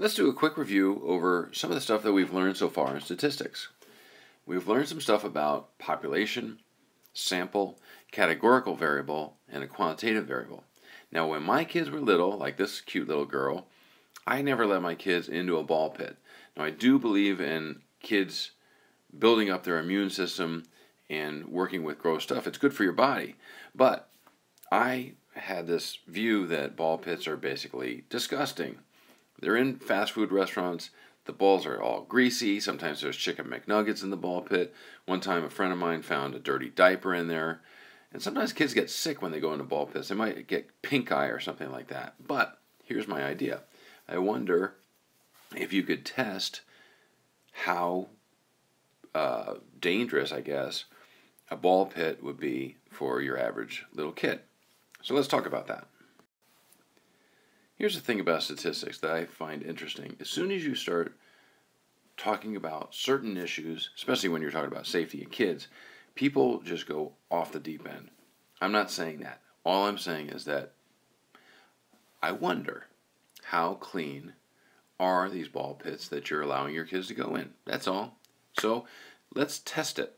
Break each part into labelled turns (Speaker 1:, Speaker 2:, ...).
Speaker 1: Let's do a quick review over some of the stuff that we've learned so far in statistics. We've learned some stuff about population, sample, categorical variable, and a quantitative variable. Now, when my kids were little, like this cute little girl, I never let my kids into a ball pit. Now, I do believe in kids building up their immune system and working with gross stuff. It's good for your body. But I had this view that ball pits are basically disgusting. They're in fast food restaurants. The balls are all greasy. Sometimes there's chicken McNuggets in the ball pit. One time a friend of mine found a dirty diaper in there. And sometimes kids get sick when they go into ball pits. They might get pink eye or something like that. But here's my idea. I wonder if you could test how dangerous, I guess, a ball pit would be for your average little kid. So let's talk about that. Here's the thing about statistics that I find interesting. As soon as you start talking about certain issues, especially when you're talking about safety in kids, people just go off the deep end. I'm not saying that. All I'm saying is that I wonder how clean are these ball pits that you're allowing your kids to go in. That's all. So let's test it.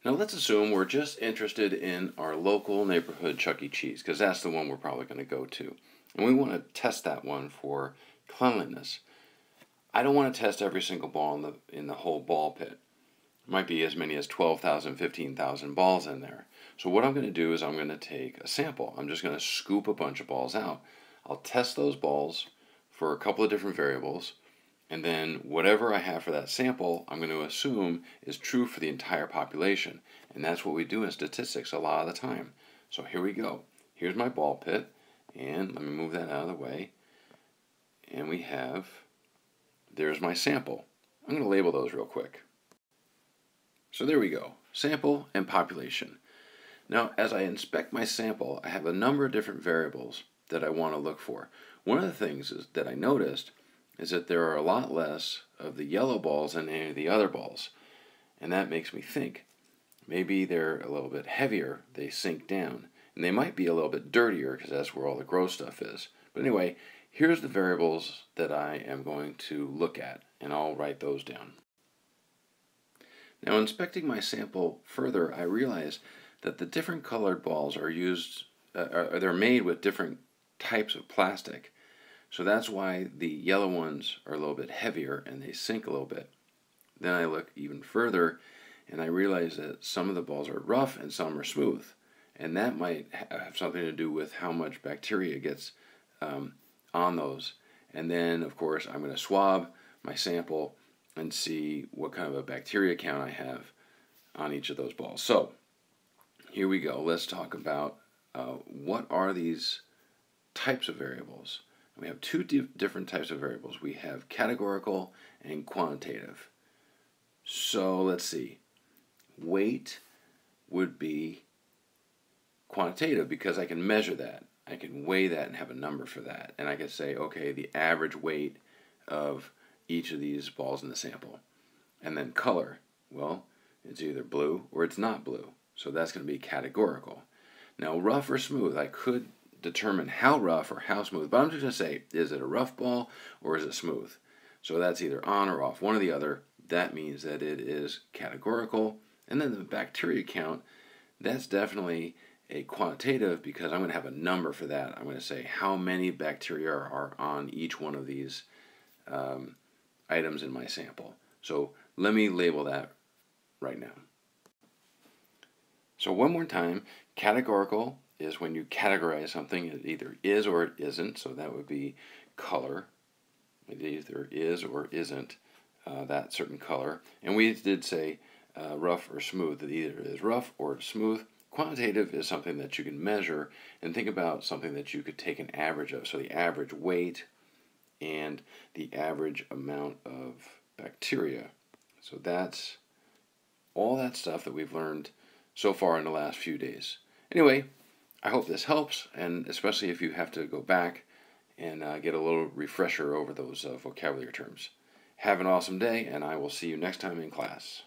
Speaker 1: Now let's assume we're just interested in our local neighborhood Chuck E. Cheese, because that's the one we're probably going to go to. And we want to test that one for cleanliness. I don't want to test every single ball in the whole ball pit. It might be as many as 12,000, 15,000 balls in there. So what I'm going to do is I'm going to take a sample. I'm just going to scoop a bunch of balls out. I'll test those balls for a couple of different variables. And then whatever I have for that sample, I'm going to assume is true for the entire population. And that's what we do in statistics a lot of the time. So here we go. Here's my ball pit. And let me move that out of the way. And there's my sample. I'm going to label those real quick. So there we go. Sample and population. Now, as I inspect my sample, I have a number of different variables that I want to look for. One of the things that I noticed is that there are a lot less of the yellow balls than any of the other balls. And that makes me think, maybe they're a little bit heavier, they sink down. And they might be a little bit dirtier because that's where all the gross stuff is. But anyway, here's the variables that I am going to look at, and I'll write those down. Now, inspecting my sample further, I realize that the different colored balls are they're made with different types of plastic. So that's why the yellow ones are a little bit heavier and they sink a little bit. Then I look even further and I realize that some of the balls are rough and some are smooth. And that might have something to do with how much bacteria gets on those. And then, of course, I'm going to swab my sample and see what kind of a bacteria count I have on each of those balls. So here we go. Let's talk about what are these types of variables. We have two different types of variables. We have categorical and quantitative. So let's see. Weight would be quantitative because I can measure that. I can weigh that and have a number for that. And I can say, okay, the average weight of each of these balls in the sample. And then color, well, it's either blue or it's not blue. So that's going to be categorical. Now, rough or smooth, I could determine how rough or how smooth, but I'm just going to say, is it a rough ball or is it smooth? So that's either on or off, one or the other. That means that it is categorical. And then the bacteria count, that's definitely a quantitative because I'm going to have a number for that. I'm going to say how many bacteria are on each one of these items in my sample. So let me label that right now. So one more time, categorical is when you categorize something. It either is or it isn't. So that would be color. It either is or isn't that certain color. And we did say rough or smooth. It either is rough or smooth. Quantitative is something that you can measure and think about something that you could take an average of. So the average weight and the average amount of bacteria. So that's all that stuff that we've learned so far in the last few days. Anyway, I hope this helps, and especially if you have to go back and get a little refresher over those vocabulary terms. Have an awesome day, and I will see you next time in class.